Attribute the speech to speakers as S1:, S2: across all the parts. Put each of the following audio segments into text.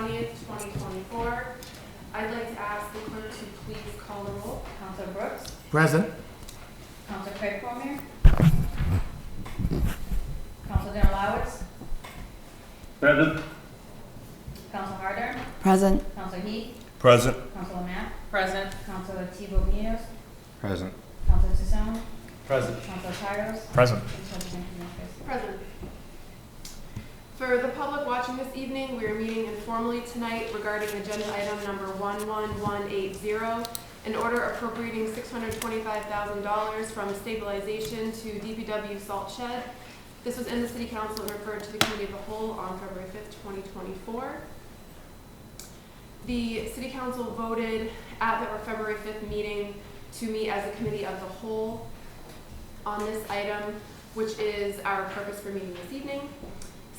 S1: 20th, 2024. I'd like to ask the clerk to please call the roll.
S2: Councilor Brooks.
S3: Present.
S2: Councilor Craig Cormier. Councilor Darrell Lowers.
S4: Present.
S2: Councilor Harder.
S5: Present.
S2: Councilor Heath.
S4: Present.
S2: Councilor Mack.
S1: Present.
S2: Councilor Thibault Munoz.
S4: Present.
S2: Councilor Sassone.
S4: Present.
S2: Councilor Tyros.
S4: Present.
S2: And President Hernandez.
S1: Present. For the public watching this evening, we are meeting informally tonight regarding agenda item number 11180, an order appropriating $625,000 from stabilization to DPW salt shed. This was in the City Council and referred to the Committee of the Whole on February 5th, 2024. The City Council voted at their February 5th meeting to meet as a Committee of the Whole on this item, which is our purpose for meeting this evening.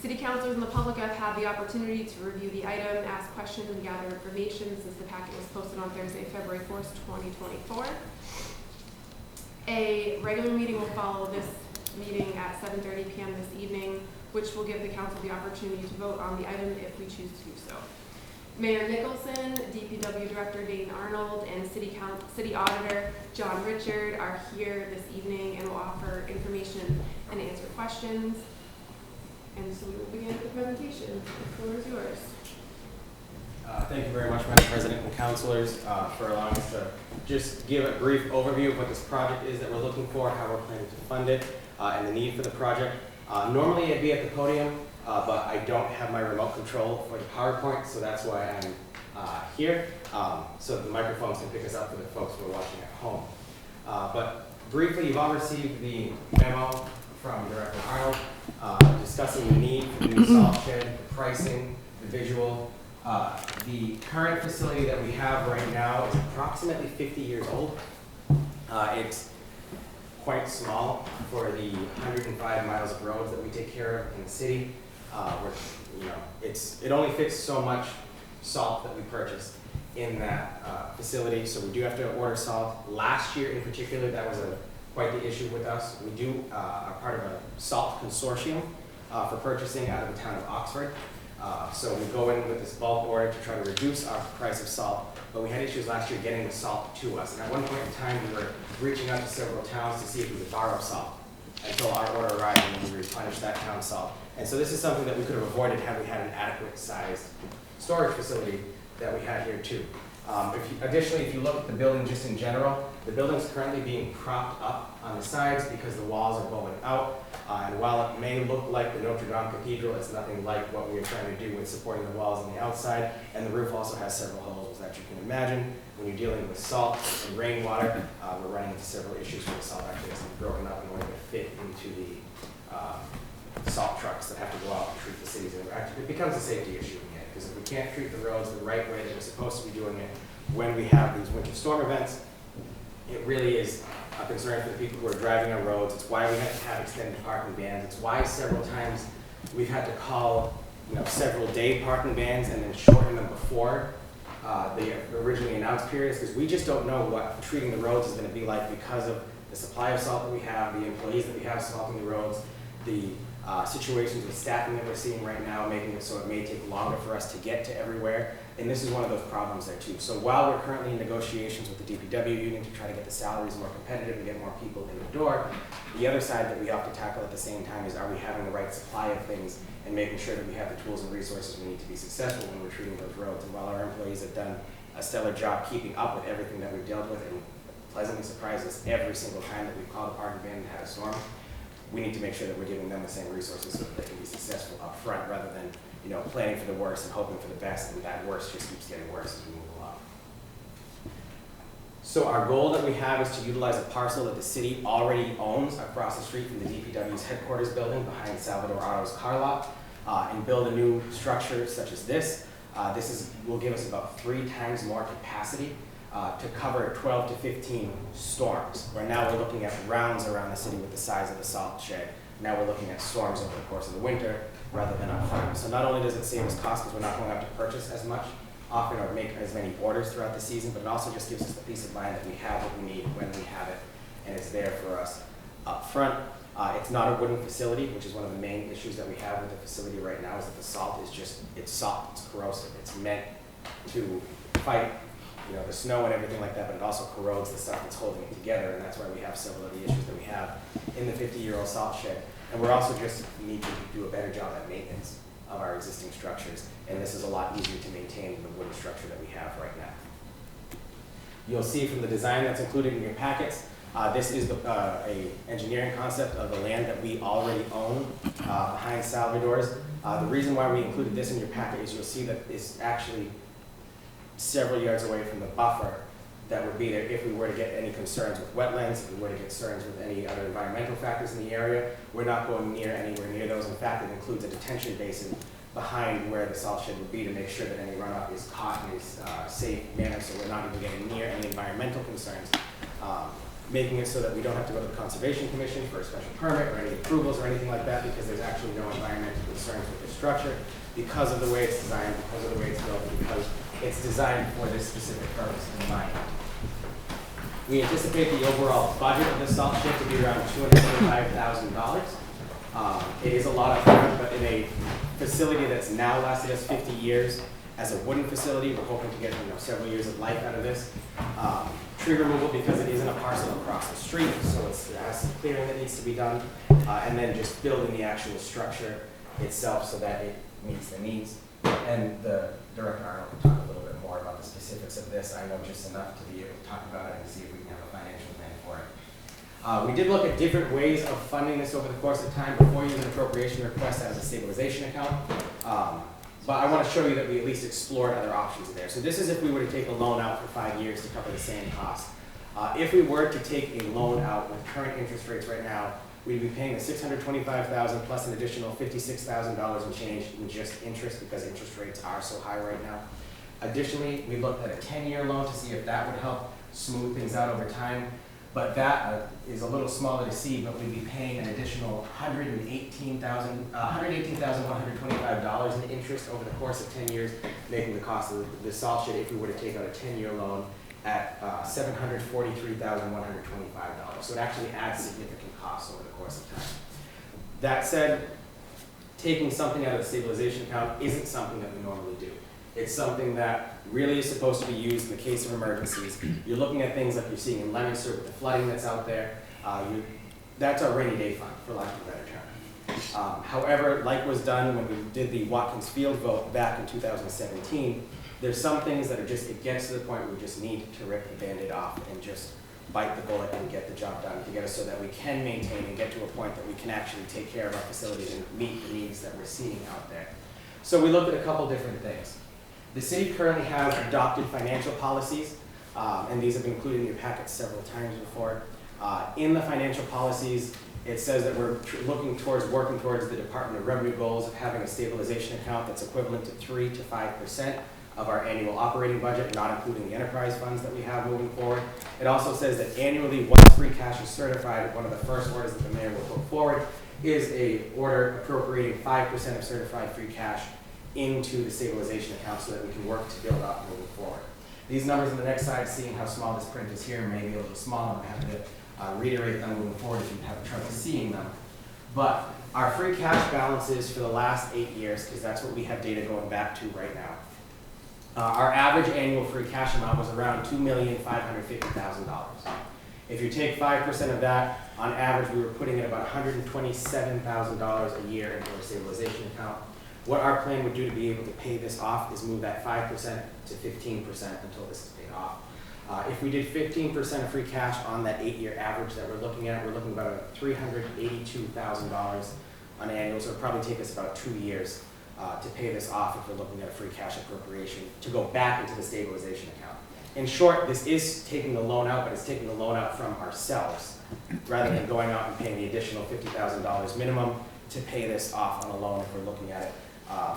S1: City councilors and the public have had the opportunity to review the item, ask questions, and gather information since the packet was posted on Thursday, February 4th, 2024. A regular meeting will follow this meeting at 7:30 p.m. this evening, which will give the council the opportunity to vote on the item if we choose to do so. Mayor Nicholson, DPW Director Dane Arnold, and City Auditor John Richard are here this evening and will offer information and answer questions. And so we will begin with the presentation. The floor is yours.
S6: Thank you very much, Madam President and councilors, for allowing us to just give a brief overview of what this project is that we're looking for, how we're planning to fund it, and the need for the project. Normally I'd be at the podium, but I don't have my remote control for the PowerPoint, so that's why I'm here, so the microphones can pick us up for the folks who are watching at home. But briefly, you've all received the memo from Director Arnold discussing the need for the new salt shed, the pricing, the visual. The current facility that we have right now is approximately 50 years old. It's quite small for the 105 miles of roads that we take care of in the city. It only fits so much salt that we purchase in that facility, so we do have to order salt. Last year in particular, that was quite the issue with us. We are part of a salt consortium for purchasing out of the town of Oxford. So we go in with this bulk order to try to reduce our price of salt, but we had issues last year getting the salt to us. And at one point in time, we were reaching out to several towns to see if we could borrow salt until our order arrived and we replenished that town's salt. And so this is something that we could have avoided had we had an adequate sized storage facility that we had here too. Additionally, if you look at the building just in general, the building is currently being propped up on the sides because the walls are bowing out. And while it may look like the Notre Dame Cathedral, it's nothing like what we are trying to do with supporting the walls on the outside. And the roof also has several holes that you can imagine. When you're dealing with salt and rainwater, we're running into several issues where the salt actually has to be broken up in order to fit into the salt trucks that have to go out and treat the cities. And it becomes a safety issue again, because if we can't treat the roads the right way that we're supposed to be doing it when we have these winter storm events, it really is a concern for the people who are driving on roads. It's why we have to have extended parking bans. It's why several times we've had to call, several day parking bans and then shorten them before the originally announced periods, because we just don't know what treating the roads is going to be like because of the supply of salt that we have, the employees that we have salting the roads, the situations with staffing that we're seeing right now, making it so it may take longer for us to get to everywhere. And this is one of those problems there too. So while we're currently in negotiations with the DPW union to try to get the salaries more competitive and get more people in the door, the other side that we have to tackle at the same time is, are we having the right supply of things and making sure that we have the tools and resources we need to be successful when we're treating those roads. And while our employees have done a stellar job keeping up with everything that we've dealt with and pleasantly surprised us every single time that we've called a parking ban and had a storm, we need to make sure that we're giving them the same resources so that they can be successful up front rather than planning for the worst and hoping for the best, and that worst just keeps getting worse as we move along. So our goal that we have is to utilize a parcel that the city already owns across the street from the DPW's headquarters building behind Salvador Auto's car lot, and build a new structure such as this. Will give us about 3 times more capacity to cover 12 to 15 storms. Right now we're looking at rounds around the city with the size of the salt shed. Now we're looking at storms over the course of the winter rather than up front. So not only does it save us cost because we're not going to have to purchase as much often or make as many orders throughout the season, but it also just gives us the peace of mind that we have what we need when we have it, and it's there for us up front. It's not a wooden facility, which is one of the main issues that we have with the facility right now, is that the salt is just, it's salt, it's corrosive. It's meant to fight, the snow and everything like that, but it also corrodes the stuff that's holding it together, and that's why we have several of the issues that we have in the 50-year-old salt shed. And we're also just need to do a better job at maintenance of our existing structures, and this is a lot easier to maintain than the wooden structure that we have right now. You'll see from the design that's included in your packets, this is a engineering concept of the land that we already own behind Salvador's. The reason why we included this in your packet is you'll see that it's actually several yards away from the buffer that would be there if we were to get any concerns with wetlands, if we were to get concerns with any other environmental factors in the area. We're not going anywhere near those. In fact, it includes a detention basin behind where the salt shed would be to make sure that any runoff is caught in a safe manner, so we're not even getting near any environmental concerns. Making it so that we don't have to go to the Conservation Commission for a special permit or any approvals or anything like that, because there's actually no environmental concerns with the structure because of the way it's designed, because of the way it's built, and because it's designed for this specific purpose in mind. We anticipate the overall budget of the salt shed to be around $275,000. It is a lot of fun, but in a facility that's now lasted us 50 years, as a wooden facility, we're hoping to get several years of life out of this. Tree removal, because it isn't a parcel across the street, so it has some clearing that needs to be done, and then just building the actual structure itself so that it meets the needs. And the Director Arnold can talk a little bit more about the specifics of this. I know just enough to be able to talk about it and see if we can have a financial plan for it. We did look at different ways of funding this over the course of time before using an appropriation request as a stabilization account. But I want to show you that we at least explored other options there. So this is if we were to take a loan out for 5 years to cover the same cost. If we were to take a loan out with current interest rates right now, we'd be paying the $625,000 plus an additional $56,000 in change in just interest, because interest rates are so high right now. Additionally, we looked at a 10-year loan to see if that would help smooth things out over time. But that is a little smaller to see, but we'd be paying an additional $118,125 in interest over the course of 10 years, making the cost of the salt shed, if we were to take out a 10-year loan, at $743,125. So it actually adds significant costs over the course of time. That said, taking something out of the stabilization account isn't something that we normally do. It's something that really is supposed to be used in the case of emergencies. You're looking at things like you're seeing in Leominster with the flooding that's out there. That's our rainy day fund, for lack of a better term. However, like was done when we did the Watkins Field vote back in 2017, there's some things that are just, it gets to the point where we just need to rip the Band-Aid off and just bite the bullet and get the job done to get us so that we can maintain and get to a point that we can actually take care of our facilities and meet the needs that we're seeing out there. So we looked at a couple different things. The city currently has adopted financial policies, and these have been included in your packet several times before. In the financial policies, it says that we're working towards the Department of Revenue goals of having a stabilization account that's equivalent to 3 to 5% of our annual operating budget, not including the enterprise funds that we have moving forward. It also says that annually, once free cash is certified, one of the first orders that the mayor will put forward is a order appropriating 5% of certified free cash into the stabilization account so that we can work to build up moving forward. These numbers on the next slide, seeing how small this print is here, may be a little small, and I have to reiterate them moving forward if you have trouble seeing them. But our free cash balances for the last 8 years, because that's what we have data going back to right now, our average annual free cash amount was around $2,550,000. If you take 5% of that, on average, we were putting in about $127,000 a year into our stabilization account. What our plan would do to be able to pay this off is move that 5% to 15% until this is paid off. If we did 15% of free cash on that 8-year average that we're looking at, we're looking about $382,000 on annual, so it would probably take us about 2 years to pay this off if we're looking at a free cash appropriation to go back into the stabilization account. In short, this is taking the loan out, but it's taking the loan out from ourselves rather than going out and paying the additional $50,000 minimum to pay this off on a loan if we're looking at it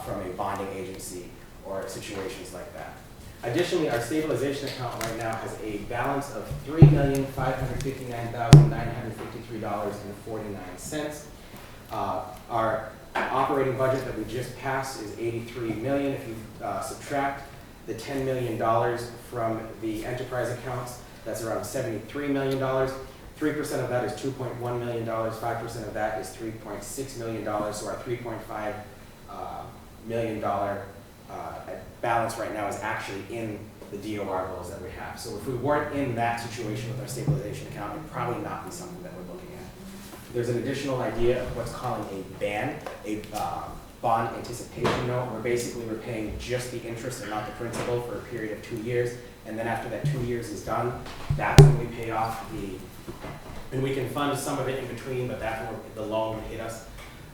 S6: from a bonding agency or situations like that. Additionally, our stabilization account right now has a balance of $3,559,953.49. Our operating budget that we just passed is $83 million. If you subtract the $10 million from the enterprise accounts, that's around $73 million. 3% of that is $2.1 million, 5% of that is $3.6 million, so our $3.5 million balance right now is actually in the DOR goals that we have. So if we weren't in that situation with our stabilization account, it'd probably not be something that we're looking at. There's an additional idea of what's calling a BAN, a bond anticipation note, where basically we're paying just the interest and not the principal for a period of 2 years, and then after that 2 years is done, that's when we pay off and we can fund some of it in between, but that's when the loan would hit us,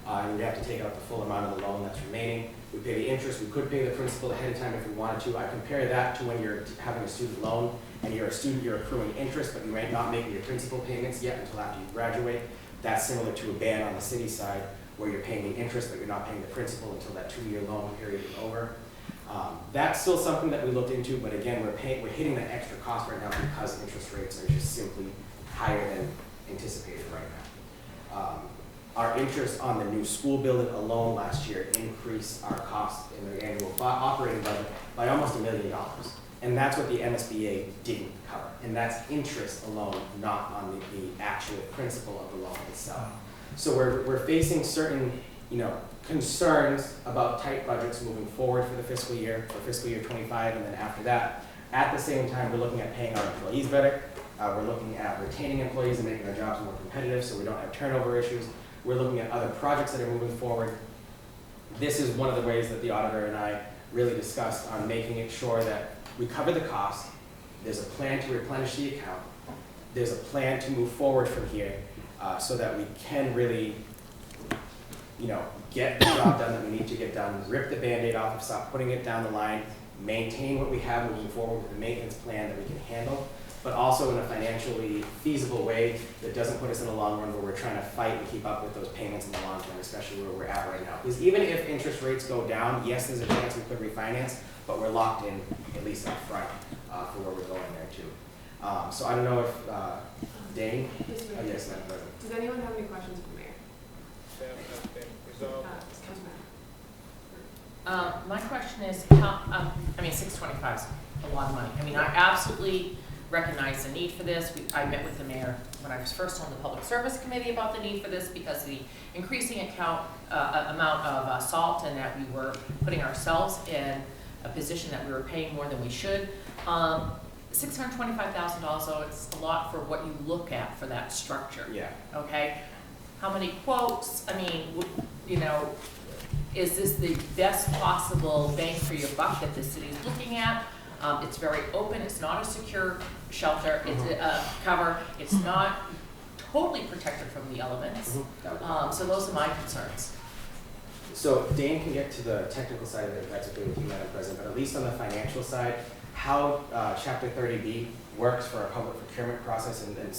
S6: and we have to take out the full amount of the loan that's remaining. We pay the interest, we could pay the principal ahead of time if we wanted to. I compare that to when you're having a student loan and you're a student, you're accruing interest, but you might not make your principal payments yet until after you graduate. That's similar to a BAN on the city side, where you're paying the interest, but you're not paying the principal until that 2-year loan period is over. That's still something that we looked into, but again, we're hitting that extra cost right now because interest rates are just simply higher than anticipated right now. Our interest on the new school building alone last year increased our cost in the annual operating budget by almost $1 million. And that's what the MSBA didn't cover. And that's interest alone, not on the actual principal of the loan itself. So we're facing certain, concerns about tight budgets moving forward for the fiscal year, for fiscal year 25, and then after that. At the same time, we're looking at paying our employees better. We're looking at retaining employees and making our jobs more competitive so we don't have turnover issues. We're looking at other projects that are moving forward. This is one of the ways that the auditor and I really discussed on making it sure that we cover the cost. There's a plan to replenish the account. There's a plan to move forward from here so that we can really, get the job done that we need to get done, rip the Band-Aid off, stop putting it down the line, maintain what we have moving forward with the maintenance plan that we can handle, but also in a financially feasible way that doesn't put us in the long run where we're trying to fight and keep up with those payments in the long term, especially where we're at right now. Because even if interest rates go down, yes, there's a chance we could refinance, but we're locked in, at least up front, for where we're going there too. So I don't know if, Dane? Yes, Madam President.
S1: Does anyone have any questions for the mayor?
S3: My question is, how, 625 is a lot of money. I absolutely recognize the need for this. I met with the mayor when I was first on the Public Service Committee about the need for this because of the increasing amount of salt and that we were putting ourselves in a position that we were paying more than we should. $625,000, though, it's a lot for what you look at for that structure.
S6: Yeah.
S3: Okay? How many quotes? Is this the best possible bang for your buck that the city is looking at? It's very open. It's not a secure shelter. It's a cover. It's not totally protected from the elements. So those are my concerns.
S6: So Dane can get to the technical side of it if that's okay with you, Madam President, but at least on the financial side, how Chapter 30B works for a public procurement process, and in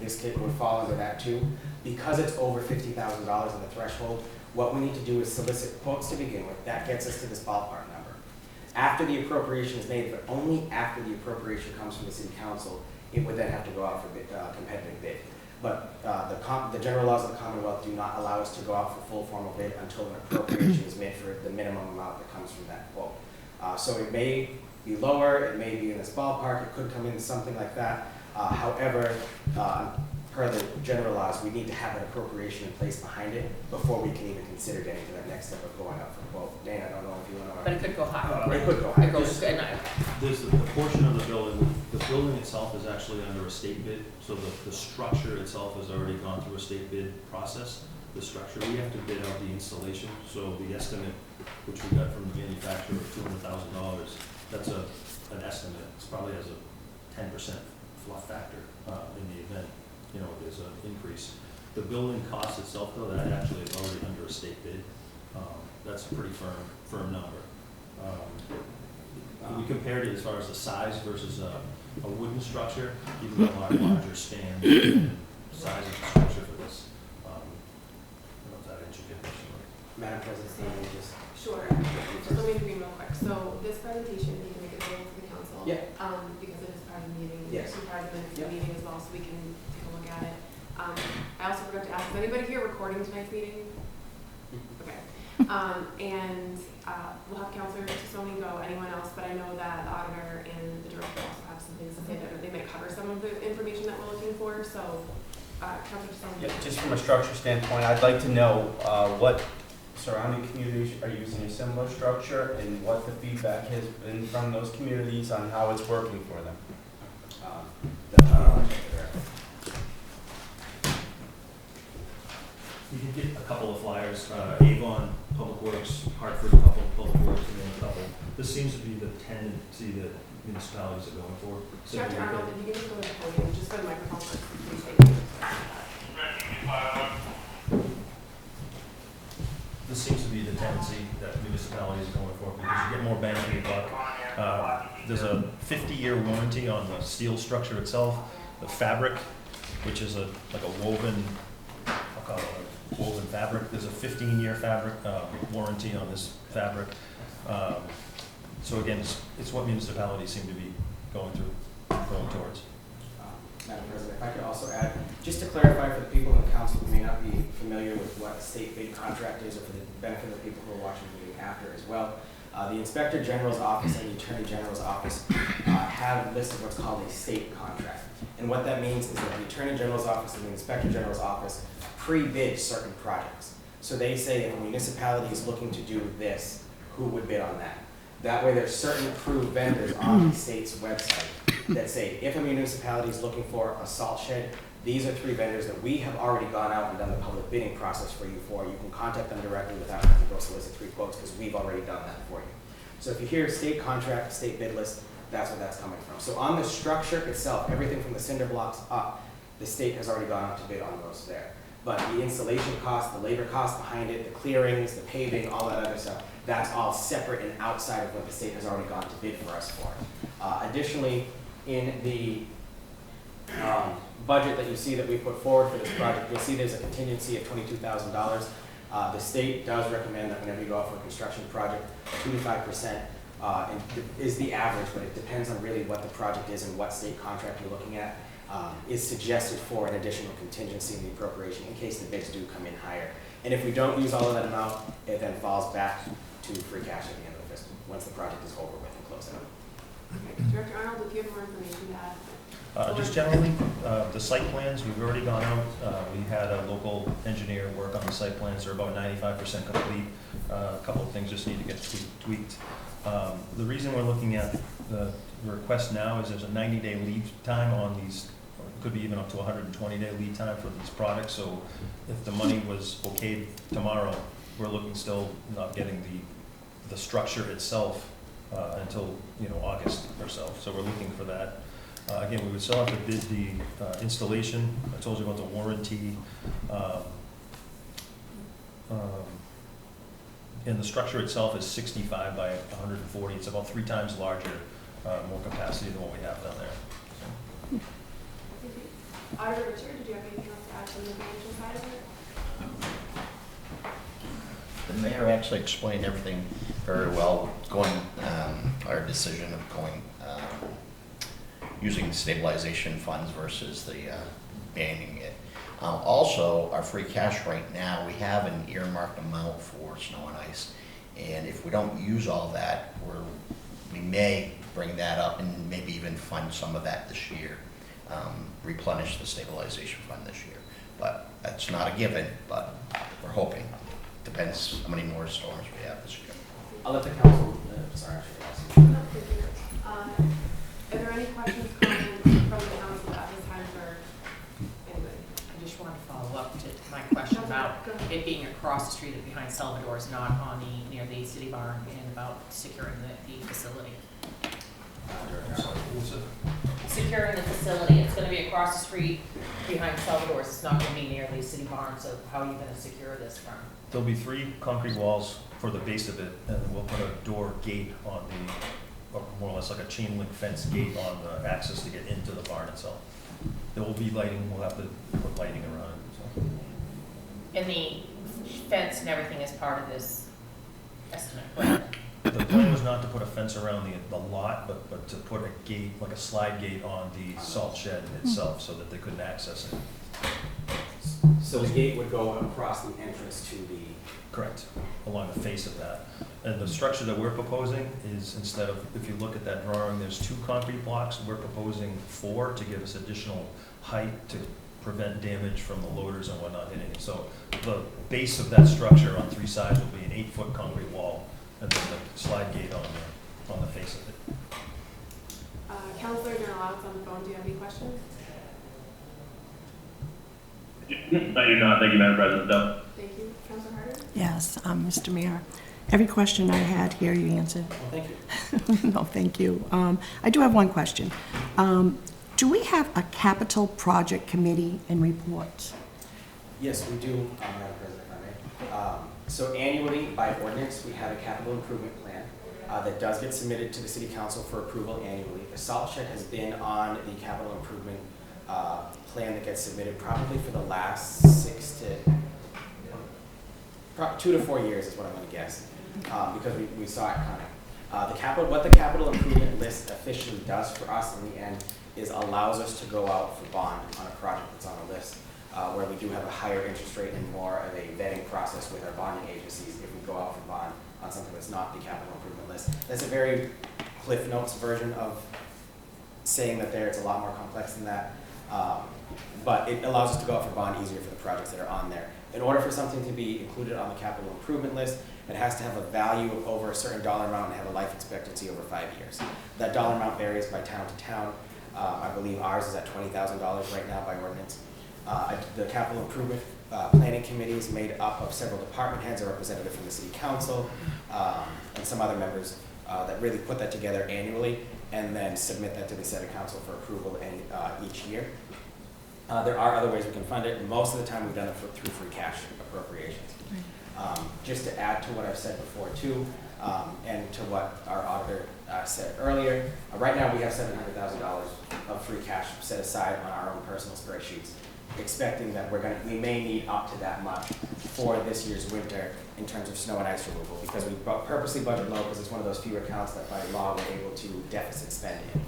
S6: this case would fall under that too, because it's over $50,000 in the threshold. What we need to do is solicit quotes to begin with. That gets us to this ballpark number. After the appropriation is made, but only after the appropriation comes from the City Council, it would then have to go out for competitive bid. But the general laws of the Commonwealth do not allow us to go out for full formal bid until an appropriation is made for the minimum amount that comes from that quote. So it may be lower, it may be in this ballpark, it could come in something like that. However, per the general laws, we need to have an appropriation in place behind it before we can even consider getting to that next step of going up for a quote. Dan, I don't know if you want to.
S3: But it could go higher.
S6: It could go higher.
S3: It goes good.
S5: There's the portion of the building itself is actually under a state bid, so the structure itself has already gone through a state bid process. The structure, we have to bid out the installation, so the estimate, which we got from the manufacturer of $200,000, that's an estimate. It probably has a 10% fluff factor in the event, there's an increase. The building cost itself, though, that actually is already under a state bid. That's a pretty firm number. We compared it as far as the size versus a wooden structure, even though our larger span and size of the structure for this. I don't know if that answered your question.
S6: Madam President, can you just.
S1: Sure. Just let me read real quick. So this presentation, you can make it available to the council.
S6: Yeah.
S1: Because it is part of the meeting.
S6: Yes.
S1: It's part of the meeting as well, so we can take a look at it. I also forgot to ask, is anybody here recording tonight's meeting? Okay. We'll have Councilor Tassoni go, anyone else, but I know that the auditor and the director also have some things to say that they might cover some of the information that we're looking for, so Councilor Sullivan.
S7: Yeah, just from a structure standpoint, I'd like to know what surrounding communities are using a similar structure and what the feedback has been from those communities on how it's working for them.
S5: You can get a couple of flyers, Avon, Public Works, Hartford, a couple, Public Works, and then a couple. This seems to be the tendency that municipalities are going for.
S1: Director Arnold, if you can just go to the podium, just go to the microphone first, please. Thank you.
S5: This seems to be the tendency that municipalities are going for, because you get more bang for your buck. There's a 50-year warranty on the steel structure itself, the fabric, which is like a woven, I'll call it a woven fabric. There's a 15-year fabric warranty on this fabric. So again, it's what municipalities seem to be going towards.
S6: Madam President, if I could also add, just to clarify for the people in the council who may not be familiar with what a state bid contract is, or for the benefit of the people who are watching the meeting after as well, the Inspector General's office and the Attorney General's office have a list of what's called a state contract. And what that means is that the Attorney General's office and the Inspector General's office pre-bid certain projects. So they say if a municipality is looking to do this, who would bid on that? That way there's certain approved vendors on the state's website that say, if a municipality is looking for a salt shed, these are 3 vendors that we have already gone out and done the public bidding process for you for. You can contact them directly without having to go solicit 3 quotes, because we've already done that for you. So if you hear state contract, state bid list, that's where that's coming from. So on the structure itself, everything from the cinder blocks up, the state has already gone out to bid on those there. But the installation cost, the labor cost behind it, the clearings, the paving, all that other stuff, that's all separate and outside of what the state has already gone to bid for us for. Additionally, in the budget that you see that we put forward for this project, you'll see there's a contingency of $22,000. The state does recommend that whenever you go out for a construction project, 2 to 5% is the average, but it depends on really what the project is and what state contract you're looking at. Is suggested for an additional contingency in the appropriation in case the bids do come in higher. And if we don't use all of that amount, it then falls back to free cash at the end of the fiscal, once the project is over with and closed out.
S1: Okay. Director Arnold, if you have more information to add.
S5: Just generally, the site plans, we've already gone out. We had a local engineer work on the site plans. They're about 95% complete. A couple of things just need to get tweaked. The reason we're looking at the request now is there's a 90-day lead time on these, or it could be even up to 120-day lead time for these products. So if the money was okayed tomorrow, we're looking still not getting the structure itself until August or so. So we're looking for that. Again, we would still have to bid the installation. I told you about the warranty. And the structure itself is 65 by 140. It's about 3 times larger, more capacity than what we have down there.
S1: Auditor Richard, did you have anything else to add from the financial side of it?
S8: The mayor actually explained everything very well, our decision of going, using stabilization funds versus the banning it. Also, our free cash right now, we have an earmarked amount for snow and ice. And if we don't use all that, we may bring that up and maybe even fund some of that this year, replenish the stabilization fund this year. But that's not a given, but we're hoping. Depends how many more storms we have this year.
S6: I'll let the council, sorry, I should
S1: No, thank you. Are there any questions, comments from the council at this time for anybody?
S3: I just want to follow up to my question about it being across the street behind Salvador's, not on near the city barn, and about securing the facility. Securing the facility, it's going to be across the street behind Salvador's. It's not going to be near the city barn. So how are you going to secure this from?
S5: There'll be 3 concrete walls for the base of it, and then we'll put a door gate on or more or less like a chain link fence gate on the access to get into the barn itself. There will be lighting. We'll have to put lighting around it. So.
S3: And the fence and everything is part of this estimate, right?
S5: The plan was not to put a fence around the lot, but to put a gate, like a slide gate on the salt shed itself so that they couldn't access it.
S6: So the gate would go across the entrance to the...
S5: Correct, along the face of that. And the structure that we're proposing is, instead of, if you look at that drawing, there's 2 concrete blocks. We're proposing 4 to give us additional height to prevent damage from the loaders and whatnot hitting it. So the base of that structure on 3 sides will be an 8-foot concrete wall, and then the slide gate on the face of it.
S1: Counselor Jordan-Louds on the phone, do you have any questions?
S4: I do not. Thank you, Madam President. No.
S1: Thank you. Counselor Harder?
S9: Yes, Mr. Mayor. Every question I had here, you answered.
S6: Well, thank you.
S9: No, thank you. I do have one question. Do we have a capital project committee and reports?
S6: Yes, we do, Madam President, if I may. So annually, by ordinance, we have a capital improvement plan that does get submitted to the city council for approval annually. The salt shed has been on the capital improvement plan that gets submitted probably for the last 2 to 4 years is what I'm gonna guess, because we saw it coming. What the capital improvement list officially does for us in the end is allows us to go out for bond on a project that's on the list, where we do have a higher interest rate and more of a vetting process with our bonding agencies if we go out for bond on something that's not the capital improvement list. That's a very Cliff Notes version of saying that it's a lot more complex than that. But it allows us to go out for bond easier for the projects that are on there. In order for something to be included on the capital improvement list, it has to have a value of over a certain dollar amount and have a life expectancy over 5 years. That dollar amount varies by town to town. I believe ours is at $20,000 right now by ordinance. The capital improvement planning committee is made up of several department heads, a representative from the city council, and some other members that really put that together annually and then submit that to the city council for approval each year. There are other ways we can fund it. Most of the time we've done it through free cash appropriations. Just to add to what I've said before too, and to what our auditor said earlier, right now we have $700,000 of free cash set aside on our own personal spreadsheets, expecting that we may need up to that much for this year's winter in terms of snow and ice removal, because we purposely budget low because it's one of those few accounts that by law we're able to deficit spend in.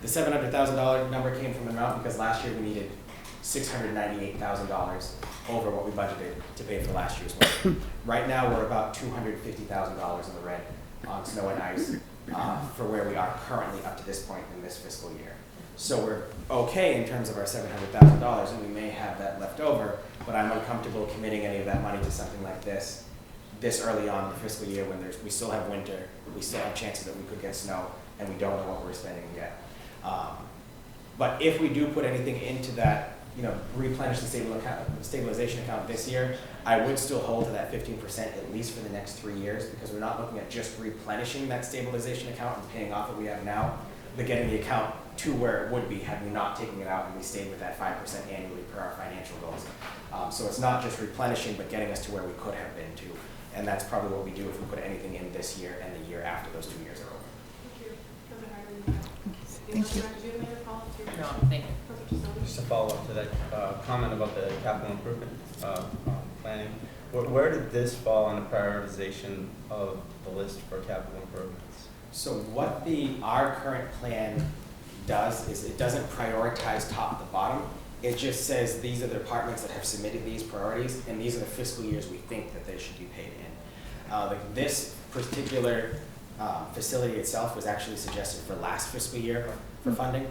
S6: The $700,000 number came from an amount because last year we needed $698,000 over what we budgeted to pay for last year's winter. Right now we're about $250,000 in the red on snow and ice for where we are currently up to this point in this fiscal year. So we're okay in terms of our $700,000, and we may have that left over, but I'm uncomfortable committing any of that money to something like this early on in the fiscal year when we still have winter, we still have chances that we could get snow, and we don't know what we're spending yet. But if we do put anything into that, replenish the stabilization account this year, I would still hold to that 15% at least for the next 3 years, because we're not looking at just replenishing that stabilization account and paying off what we have now, but getting the account to where it would be had we not taken it out and we stayed with that 5% annually per our financial goals. So it's not just replenishing, but getting us to where we could have been to. And that's probably what we do if we put anything in this year and the year after those 2 years are over.
S1: Thank you. Counselor Harder?
S9: Thank you.
S1: Did you have any other follow-up to your
S3: No,
S1: question?
S3: thank you.
S1: Counselor Chisholm?
S7: Just to follow up to that comment about the capital improvement planning, where did this fall on the prioritization of the list for capital improvements?
S6: So what our current plan does is it doesn't prioritize top to bottom. It just says these are the departments that have submitted these priorities, and these are the fiscal years we think that they should be paid in. This particular facility itself was actually suggested for last fiscal year for funding.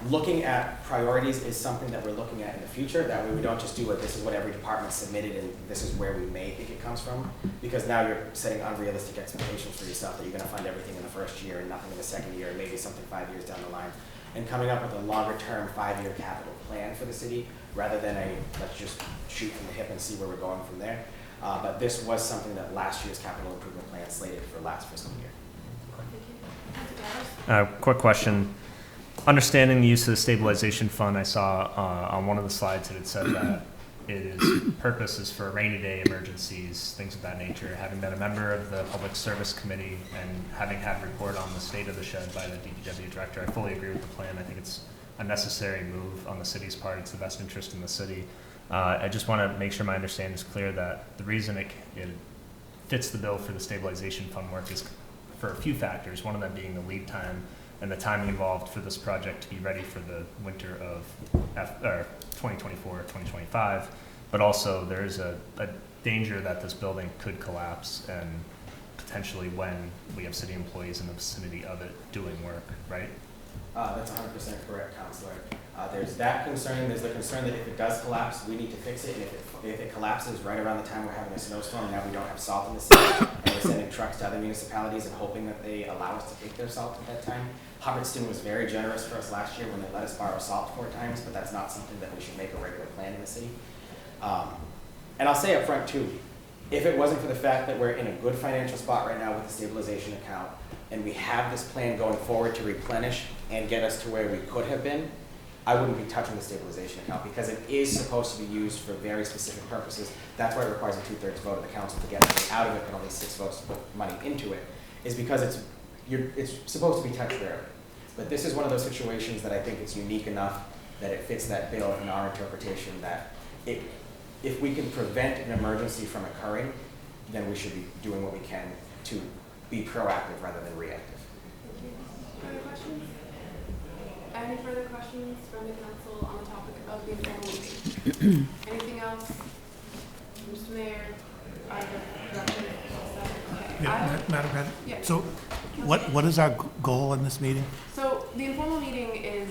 S6: Looking at priorities is something that we're looking at in the future. That way we don't just do this is what every department submitted and this is where we may think it comes from. Because now you're setting unrealistic expectations for yourself that you're going to fund everything in the first year and nothing in the second year, and maybe something 5 years down the line. And coming up with a longer term 5-year capital plan for the city rather than let's just shoot from the hip and see where we're going from there. But this was something that last year's capital improvement plan slated for last fiscal year.
S1: Thank you. Counselor Davis?
S10: Quick question. Understanding the use of the stabilization fund, I saw on one of the slides that it said that purpose is for rainy day emergencies, things of that nature. Having been a member of the Public Service Committee and having had report on the state of the shed by the DPW director, I fully agree with the plan. I think it's a necessary move on the city's part. It's the best interest in the city. I just want to make sure my understanding is clear that the reason it fits the bill for the stabilization fund work is for a few factors, one of them being the lead time and the timing involved for this project to be ready for the winter of 2024, 2025. But also there is a danger that this building could collapse, and potentially when we have city employees in the vicinity of it doing work, right?
S6: That's 100% correct, Counselor. There's that concern, there's the concern that if it does collapse, we need to fix it, and if it collapses right around the time we're having a snowstorm, now we don't have salt in the city, and we're sending trucks to other municipalities and hoping that they allow us to take their salt at that time. Hubbardston was very generous for us last year when they let us borrow salt 4 times, but that's not something that we should make a regular plan in the city. And I'll say up front too, if it wasn't for the fact that we're in a good financial spot right now with the stabilization account, and we have this plan going forward to replenish and get us to where we could have been, I wouldn't be touching the stabilization account because it is supposed to be used for very specific purposes. That's why it requires a 2/3 vote of the council to get money out of it, but only 6 votes to put money into it, is because it's supposed to be touched rarely. But this is one of those situations that I think it's unique enough that it fits that bill in our interpretation that if we can prevent an emergency from occurring, then we should be doing what we can to be proactive rather than reactive.
S1: Thank you. Further questions? Any further questions from the council on the topic of the informal meeting? Anything else? Mr. Mayor, Director, okay.
S11: Madam President?
S1: Yeah.
S11: So what is our goal in this meeting?
S1: So the informal meeting is,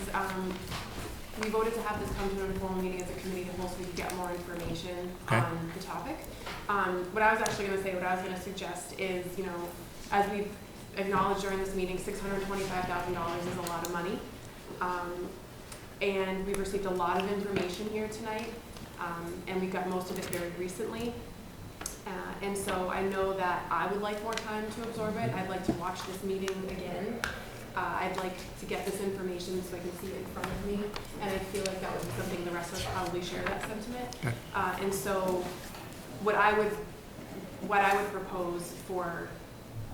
S1: we voted to have this come to an informal meeting as a committee of the whole so we could get more information on the topic. What I was actually going to suggest is, as we've acknowledged during this meeting, $625,000 is a lot of money. And we've received a lot of information here tonight, and we got most of it very recently. And so I know that I would like more time to absorb it. I'd like to watch this meeting again. I'd like to get this information so I can see it in front of me, and I feel like that would be something the rest of us probably share that sentiment.
S11: Okay.
S1: And so what I would propose for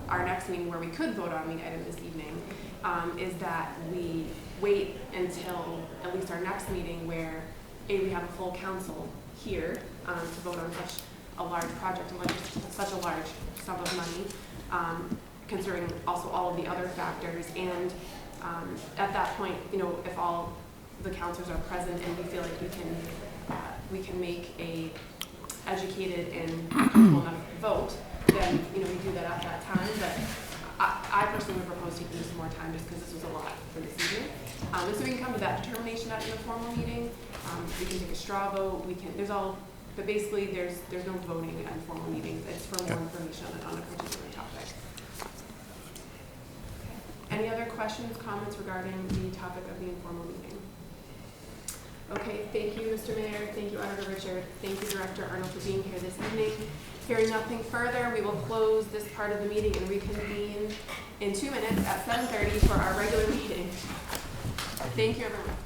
S1: our next meeting where we could vote on the item this evening is that we wait until at least our next meeting where we have a full council here to vote on such a large project and such a large sum of money, considering also all of the other factors. And at that point, if all the councilors are present and we feel like we can make a educated and comfortable enough vote, then we do that at that time. But I personally would propose taking some more time just because this was a lot for this evening. And so we can come to that determination at the informal meeting. We can take a straw vote. But basically there's no voting at informal meetings. It's for more information on a particular topic. Okay. Any other questions, comments regarding the topic of the informal meeting? Okay, thank you, Mr. Mayor. Thank you, Auditor Richard. Thank you, Director Arnold, for being here this evening. Hearing nothing further, we will close this part of the meeting and reconvene in 2 minutes at 7:30 for our regular meeting. Thank you, everyone.